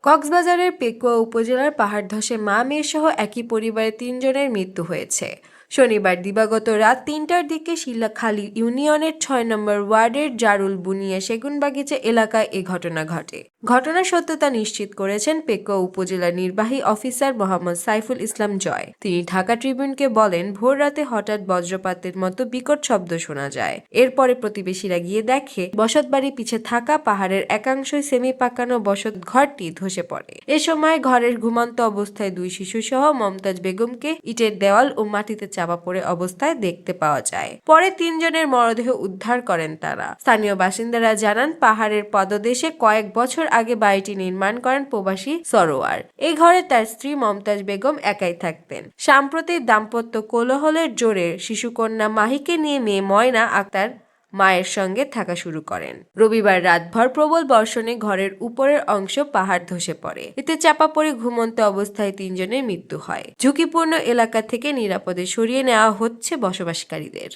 কক্সবাজারের পেকুয়া উপজেলার পাহাড় ধসে মা মেয়েসহ একই পরিবারের ৩ জনের মৃত্যু হয়েছে। শনিবার দিবাগত রাত ৩টার দিকে শিলাখালী ইউনিয়নের ৬ নম্বর ওয়ার্ডের জারুল বুনিয়া সেগুনবাগিচা এলাকায় এ ঘটনা ঘটে। ঘটনার সত্যতা নিশ্চিত করেছেন পেকুয়া উপজেলা নির্বাহী অফিসার মোহাম্মদ সাইফুল ইসলাম জয়। তিনি ঢাকা ট্রিবিউনকে বলেন, ভোর রাতে হঠাৎ বজ্রপাতের মতো বিকট শব্দ শোনা যায়। এরপরে প্রতিবেশীরা গিয়ে দেখে বসতবাড়ির পিছে থাকা পাহাড়ের একাংশই সেমি পাকানো বসত ঘরটি ধসে পড়ে। এ সময় ঘরের ঘুমন্ত অবস্থায় 2 শিশুসহ মমতাজ বেগমকে ইটের দেওয়াল ও মাটিতে চাপা পড়ে অবস্থায় দেখতে পাওয়া যায়। পরে 3 জনের মরদেহ উদ্ধার করেন তারা। স্থানীয় বাসিন্দারা জানান, পাহাড়ের পদদেশে কয়েক বছর আগে বাড়িটি নির্মাণ করেন প্রবাসী সরোয়ার। এই ঘরে তার স্ত্রী মমতাজ বেগম একাই থাকতেন। সাম্প্রতিক দাম্পত্য কোলাহলের জোরে শিশুকন্যা মাহিকে নিয়ে মেয়ে ময়না আক্তার মায়ের সঙ্গে থাকা শুরু করেন। রবিবার রাতভর প্রবল বর্ষণে ঘরের উপরের অংশ পাহাড় ধসে পড়ে। এতে চাপা পড়ে ঘুমন্ত অবস্থায় 3 জনের মৃত্যু হয়। ঝুঁকিপূর্ণ এলাকা থেকে নিরাপদে সরিয়ে নেওয়া হচ্ছে বসবাসকারীদের।